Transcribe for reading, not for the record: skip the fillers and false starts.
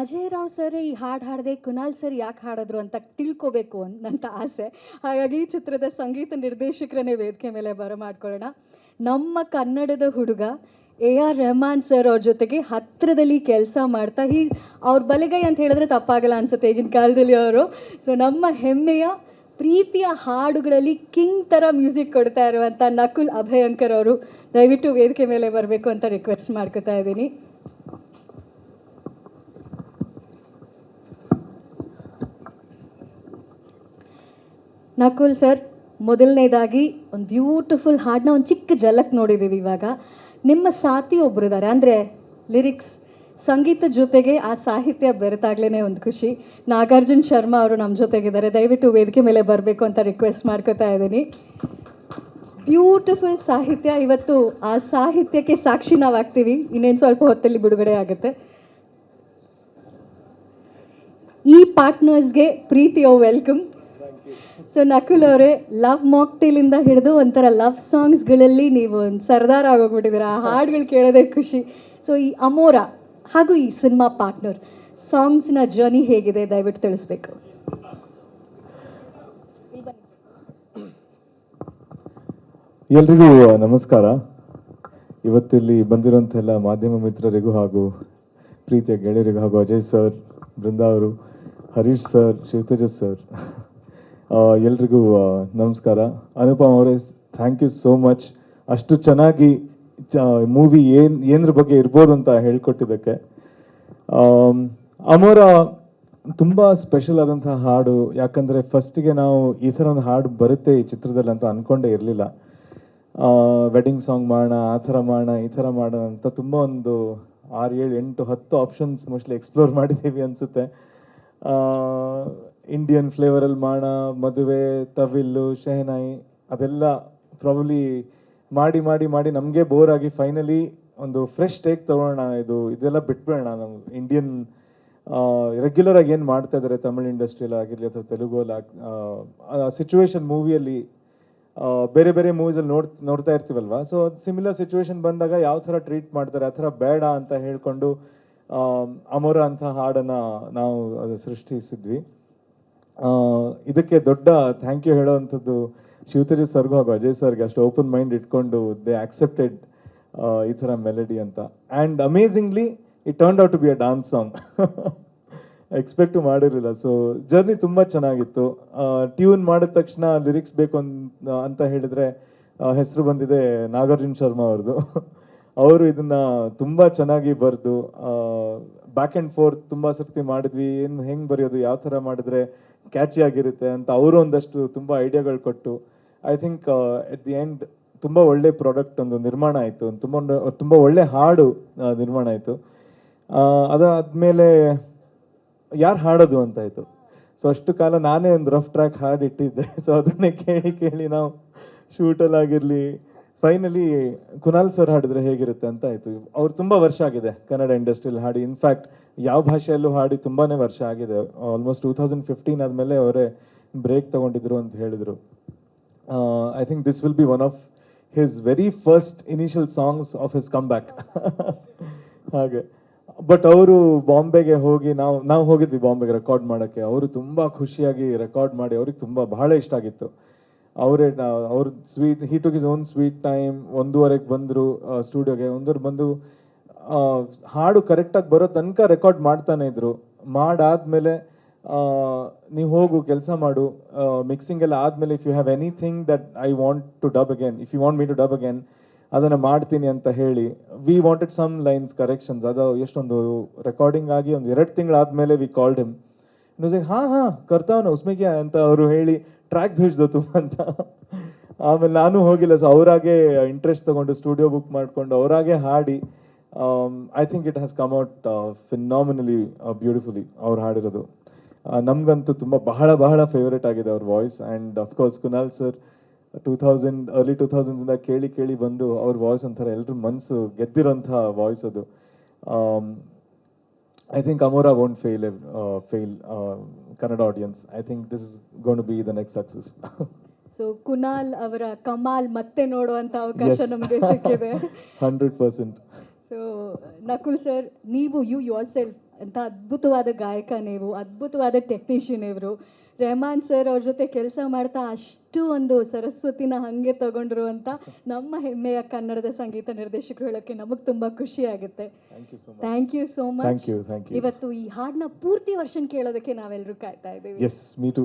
Ajay Rao sir ಈ ಹಾಡು ಹಾಡದೆ Kunal sir ಯಾಕೆ ಹಾಡಿದ್ರು ಅಂತ ತಿಳ್ಕೋಬೇಕು ಅಂತ ಆಸೆ. ಹಾಗಾಗಿ ಈ ಚಿತ್ರದ ಸಂಗೀತ ನಿರ್ದೇಶಕರನ್ನೇ ವೇದಿಕೆ ಮೇಲೆ ಬರಮಾಡ್ಕೊಳ್ಳೋಣ. ನಮ್ಮ ಕನ್ನಡದ ಹುಡುಗ AR ರೆಹಮಾನ್ ಸರ್ ಅವ್ರ ಜೊತೆಗೆ ಹತ್ತಿರದಲ್ಲಿ ಕೆಲಸ ಮಾಡ್ತಾ ಅವ್ರ ಬಲಗೈ ಅಂತ ಹೇಳಿದ್ರೆ ತಪ್ಪಾಗಲ್ಲ ಅನ್ಸುತ್ತೆ ಈಗಿನ ಕಾಲದಲ್ಲಿ ಅವರು. ಸೊ ನಮ್ಮ ಹೆಮ್ಮೆಯ ಪ್ರೀತಿಯ ಹಾಡುಗಳಲ್ಲಿ ಕಿಂಗ್ ಥರ ಮ್ಯೂಸಿಕ್ ಕೊಡ್ತಾ ಇರುವಂಥ ನಕುಲ್ ಅಭಯಂಕರ್ ಅವರು ದಯವಿಟ್ಟು ವೇದಿಕೆ ಮೇಲೆ ಬರಬೇಕು ಅಂತ ರಿಕ್ವೆಸ್ಟ್ ಮಾಡ್ಕೊತಾ ಇದ್ದೀನಿ. ನಕುಲ್ ಸರ್, ಮೊದಲನೇದಾಗಿ ಒಂದು ಬ್ಯೂಟಿಫುಲ್ ಹಾಡನ್ನ ಒಂದು ಚಿಕ್ಕ ಝಲಕ್ ನೋಡಿದ್ದೀವಿ. ಇವಾಗ ನಿಮ್ಮ ಸಾಥಿ ಒಬ್ಬರಿದ್ದಾರೆ, ಅಂದರೆ ಲಿರಿಕ್ಸ್ ಸಂಗೀತದ ಜೊತೆಗೆ ಆ ಸಾಹಿತ್ಯ ಬೆರೆತಾಗ್ಲೇ ಒಂದು ಖುಷಿ. ನಾಗಾರ್ಜುನ್ ಶರ್ಮಾ ಅವರು ನಮ್ಮ ಜೊತೆಗಿದ್ದಾರೆ, ದಯವಿಟ್ಟು ವೇದಿಕೆ ಮೇಲೆ ಬರಬೇಕು ಅಂತ ರಿಕ್ವೆಸ್ಟ್ ಮಾಡ್ಕೋತಾ ಇದ್ದೀನಿ. ಬ್ಯೂಟಿಫುಲ್ ಸಾಹಿತ್ಯ, ಇವತ್ತು ಆ ಸಾಹಿತ್ಯಕ್ಕೆ ಸಾಕ್ಷಿ ನಾವು ಆಗ್ತೀವಿ. ಇನ್ನೇನು ಸ್ವಲ್ಪ ಹೊತ್ತಲ್ಲಿ ಬಿಡುಗಡೆ ಆಗುತ್ತೆ. ಈ ಪಾರ್ಟ್ನರ್ಸ್ಗೆ ಪ್ರೀತಿಯ ವೆಲ್ಕಮ್. ಸೊ ನಕುಲ್ ಅವರೇ, ಲವ್ ಮಾಕ್ಟೇಲಿಂದ ಹಿಡಿದು ಒಂಥರ ಲವ್ ಸಾಂಗ್ಸ್ಗಳಲ್ಲಿ ನೀವು ಒಂದು ಸರ್ದಾರ್ ಆಗೋಗ್ಬಿಟ್ಟಿದ್ದೀರಾ. ಆ ಹಾಡುಗಳು ಕೇಳೋದೇ ಖುಷಿ. ಸೊ ಈ ಅಮೋರ ಹಾಗೂ ಈ ಸಿನಿಮಾ ಪಾರ್ಟ್ನರ್ ಸಾಂಗ್ಸ್ನ ಜರ್ನಿ ಹೇಗಿದೆ ದಯವಿಟ್ಟು ತಿಳಿಸ್ಬೇಕು. ಎಲ್ರಿಗೂ ನಮಸ್ಕಾರ. ಇವತ್ತಿಲ್ಲಿ ಬಂದಿರೋಂಥ ಎಲ್ಲ ಮಾಧ್ಯಮ ಮಿತ್ರರಿಗೂ ಹಾಗೂ ಪ್ರೀತಿಯ ಗೆಳೆಯರಿಗೂ ಹಾಗೂ ಅಜಯ್ ಸರ್, ಬೃಂದಾ ಅವರು, ಹರೀಶ್ ಸರ್, ಶಿವತೇಜಸ್ ಸರ್, ಎಲ್ರಿಗೂ ನಮಸ್ಕಾರ. ಅನುಪಮ್ ಅವರೇ, ಥ್ಯಾಂಕ್ ಯು ಸೋ ಮಚ್. ಅಷ್ಟು ಚೆನ್ನಾಗಿ ಮೂವಿ ಏನರ ಬಗ್ಗೆ ಇರ್ಬೋದು ಅಂತ ಹೇಳ್ಕೊಟ್ಟಿದ್ದಕ್ಕೆ. ಅಮೋರ ತುಂಬ ಸ್ಪೆಷಲ್ ಆದಂತಹ ಹಾಡು. ಯಾಕಂದರೆ ಫಸ್ಟಿಗೆ ನಾವು ಈ ಥರ ಒಂದು ಹಾಡು ಬರುತ್ತೆ ಈ ಚಿತ್ರದಲ್ಲಿ ಅಂತ ಅಂದ್ಕೊಂಡೇ ಇರಲಿಲ್ಲ. ವೆಡ್ಡಿಂಗ್ ಸಾಂಗ್ ಮಾಡೋಣ, ಆ ಥರ ಮಾಡೋಣ, ಈ ಥರ ಮಾಡೋಣ ಅಂತ ತುಂಬ ಒಂದು 6, 7, 8, 10 ಆಪ್ಷನ್ಸ್ ಮೋಸ್ಟ್ಲಿ ಎಕ್ಸ್ಪ್ಲೋರ್ ಮಾಡಿದ್ದೀವಿ ಅನಿಸುತ್ತೆ. ಇಂಡಿಯನ್ ಫ್ಲೇವರಲ್ಲಿ ಮಾಡೋಣ, ಮದುವೆ, ತವಿಲ್ಲು, ಶೆಹನಾಯಿ, ಅದೆಲ್ಲ ಪ್ರಾಬಬ್ಲಿ ಮಾಡಿ ಮಾಡಿ ಮಾಡಿ ನಮಗೆ ಬೋರ್ ಆಗಿ ಫೈನಲಿ ಒಂದು ಫ್ರೆಶ್ ಟೇಕ್ ತೊಗೊಳ್ಳೋಣ, ಇದೆಲ್ಲ ಬಿಟ್ಬಿಡೋಣ. ನಾವು ಇಂಡಿಯನ್ ರೆಗ್ಯುಲರ್ ಆಗಿ ಏನು ಮಾಡ್ತಾ ಇದ್ದಾರೆ ತಮಿಳ್ ಇಂಡಸ್ಟ್ರಿಯಲ್ಲಿ ಆಗಿರಲಿ ಅಥವಾ ತೆಲುಗಲ್ಲಿ ಸಿಚುವೇಶನ್ ಮೂವಿಯಲ್ಲಿ ಬೇರೆ ಬೇರೆ ಮೂವೀಸಲ್ಲಿ ನೋಡ್ತಾ ಇರ್ತೀವಲ್ವ. ಸೊ ಸಿಮಿಲರ್ ಸಿಚುವೇಶನ್ ಬಂದಾಗ ಯಾವ ಥರ ಟ್ರೀಟ್ ಮಾಡ್ತಾರೆ ಆ ಥರ ಬೇಡ ಅಂತ ಹೇಳ್ಕೊಂಡು ಅಮೋರ ಅಂತ ಹಾಡನ್ನು ನಾವು ಅದು ಸೃಷ್ಟಿಸಿದ್ವಿ. ಇದಕ್ಕೆ ದೊಡ್ಡ ಥ್ಯಾಂಕ್ ಯು ಹೇಳೋವಂಥದ್ದು ಶಿವತೇಜಸ್ ಸರ್ಗೂ ಹಾಗೂ ಅಜಯ್ ಸರ್ಗೆ. ಅಷ್ಟು ಓಪನ್ ಮೈಂಡ್ ಇಟ್ಕೊಂಡು ದೇ ಆಕ್ಸೆಪ್ಟೆಡ್ ಈ ಥರ ಮೆಲಡಿ ಅಂತ. And amazingly it turned out to be a dance song. Expect ಮಾಡಿರಲಿಲ್ಲ. ಸೊ ಜರ್ನಿ ತುಂಬ ಚೆನ್ನಾಗಿತ್ತು. ಟ್ಯೂನ್ ಮಾಡಿದ ತಕ್ಷಣ ಲಿರಿಕ್ಸ್ ಬೇಕು ಅಂತ ಹೇಳಿದರೆ ಹೆಸರು ಬಂದಿದೆ ನಾಗಾರ್ಜುನ್ ಶರ್ಮಾ ಅವ್ರದ್ದು. ಅವರು ಇದನ್ನು ತುಂಬ ಚೆನ್ನಾಗಿ ಬರೆದು ಬ್ಯಾಕ್ ಆ್ಯಂಡ್ ಫೋರ್ತ್ ತುಂಬ ಸರ್ತಿ ಮಾಡಿದ್ವಿ. ಹೆಂಗೆ ಬರೆಯೋದು, ಯಾವ ಥರ ಮಾಡಿದ್ರೆ ಕ್ಯಾಚಿ ಆಗಿರುತ್ತೆ ಅಂತ ಅವರು ಒಂದಷ್ಟು ತುಂಬ ಐಡಿಯಾಗಳು ಕೊಟ್ಟು I think at the end ತುಂಬ ಒಳ್ಳೆ ಪ್ರಾಡಕ್ಟ್ ಒಂದು ನಿರ್ಮಾಣ ಆಯಿತು. ತುಂಬ ಒಳ್ಳೆ ಹಾಡು ನಿರ್ಮಾಣ ಆಯಿತು. ಅದಾದಮೇಲೆ ಯಾರು ಹಾಡೋದು ಅಂತಾಯಿತು. ಸೊ ಅಷ್ಟು ಕಾಲ ನಾನೇ ಒಂದು ರಫ್ ಟ್ರ್ಯಾಕ್ ಹಾಡು ಇಟ್ಟಿದ್ದೆ. ಸೊ ಅದನ್ನೇ ಕೇಳಿ ಕೇಳಿ ನಾವು ಶೂಟಲ್ಲಾಗಿರಲಿ ಫೈನಲಿ ಕುನಾಲ್ ಸರ್ ಹಾಡಿದ್ರೆ ಹೇಗಿರುತ್ತೆ ಅಂತ ಆಯಿತು. ಅವ್ರು ತುಂಬ ವರ್ಷ ಆಗಿದೆ ಕನ್ನಡ ಇಂಡಸ್ಟ್ರಿಯಲ್ಲಿ ಹಾಡಿ. ಇನ್ಫ್ಯಾಕ್ಟ್ ಯಾವ ಭಾಷೆಯಲ್ಲೂ ಹಾಡಿ ತುಂಬಾ ವರ್ಷ ಆಗಿದೆ. ಆಲ್ಮೋಸ್ಟ್ 2015 ಆದಮೇಲೆ ಅವರೇ ಬ್ರೇಕ್ ತೊಗೊಂಡಿದ್ರು ಅಂತ ಹೇಳಿದರು. I think this will be one of his very first initial songs of his come back. ಹಾಗೆ ಬಟ್ ಅವರು ಬಾಂಬೆಗೆ ಹೋಗಿ ನಾವು ಹೋಗಿದ್ವಿ ಬಾಂಬೆಗೆ ರೆಕಾರ್ಡ್ ಮಾಡೋಕ್ಕೆ. ಅವರು ತುಂಬ ಖುಷಿಯಾಗಿ ರೆಕಾರ್ಡ್ ಮಾಡಿ ಅವ್ರಿಗೆ ಬಹಳ ಇಷ್ಟ ಆಗಿತ್ತು. ಅವ್ರ sweet he took his own sweet time. 1:30ಗೆ ಬಂದರು ಸ್ಟುಡಿಯೋಗೆ. 1:30 ಬಂದು ಹಾಡು ಕರೆಕ್ಟಾಗಿ ಬರೋ ತನಕ ರೆಕಾರ್ಡ್ ಮಾಡ್ತಾನೆ ಇದ್ರು. ಮಾಡಾದ್ಮೇಲೆ ನೀವು ಹೋಗು ಕೆಲಸ ಮಾಡು, ಮಿಕ್ಸಿಂಗ್ ಎಲ್ಲ ಆದಮೇಲೆ if you have anything that I want to dub again, if you want me to dub again ಅದನ್ನು ಮಾಡ್ತೀನಿ ಅಂತ ಹೇಳಿ we wanted some lines corrections. ಅದು ಎಷ್ಟೊಂದು ರೆಕಾರ್ಡಿಂಗ್ ಆಗಿ ಒಂದು 2 ತಿಂಗಳಾದಮೇಲೆ ವಿ ಕಾಲ್ಡ್ ಹಿಮ್. ಹಾಂ ಕರ್ತಾವನ ಉಸ್ಮೇಕ್ಯಾ ಅಂತ ಅವರು ಹೇಳಿ ಟ್ರ್ಯಾಕ್ ಭೇಜ್ದೋತು ಅಂತ. ಆಮೇಲೆ ನಾನು ಹೋಗಿಲ್ಲ. ಸೊ ಅವರಾಗೆ ಇಂಟ್ರೆಸ್ಟ್ ತೊಗೊಂಡು ಸ್ಟುಡಿಯೋ ಬುಕ್ ಮಾಡಿಕೊಂಡು ಅವರಾಗೆ ಹಾಡಿ I think it has come out phenomenally beautifully ಅವ್ರು ಹಾಡಿರೋದು. ನಮಗಂತೂ ಬಹಳ ಬಹಳ ಫೇವ್ರೇಟ್ ಆಗಿದೆ ಅವ್ರ voice. And of course Kunal sir early 2000s ಕೇಳಿ ಕೇಳಿ ಬಂದು ಅವ್ರ ವಾಯ್ಸ್ ಒಂಥರ ಎಲ್ಲರೂ ಮನಸ್ಸು ಗೆದ್ದಿರೋಂಥ ವಾಯ್ಸ್ ಅದು. I think Amora won't fail Kannada audience. I think this is going to be the next success. So Kunal ಅವರ ಕಮಾಲ್ ಮತ್ತೆ ನೋಡುವಂಥ ಅವಕಾಶ ನಮಗೆ ಸಿಕ್ಕಿದೆ. 100%. ಸೊ ನಕುಲ್ ಸರ್, ನೀವು ಯೋರ್ ಸೆಲ್ಫ್ ಅಂತ ಅದ್ಭುತವಾದ ಗಾಯಕ ನೀವು, ಅದ್ಭುತವಾದ ಟೆಕ್ನಿಷಿಯನ್ ಇವರು. ರೆಹಮಾನ್ ಸರ್ ಅವ್ರ ಜೊತೆ ಕೆಲಸ ಮಾಡ್ತಾ ಅಷ್ಟು ಒಂದು ಸರಸ್ವತಿನ ಹಾಗೆ ತಗೊಂಡ್ರು ಅಂತ ನಮ್ಮ ಹೆಮ್ಮೆಯ ಕನ್ನಡದ ಸಂಗೀತ ನಿರ್ದೇಶಕರು ಹೇಳೋಕ್ಕೆ ನಮಗೆ ತುಂಬ ಖುಷಿ ಆಗುತ್ತೆ. Thank you so much. Thank you so much. Thank you. ಇವತ್ತು ಈ ಹಾಡನ್ನ ಪೂರ್ತಿ ವರ್ಷನ್ ಕೇಳೋದಕ್ಕೆ ನಾವೆಲ್ಲರೂ ಕಾಯ್ತಾ ಇದ್ದೀವಿ. Yes, me to.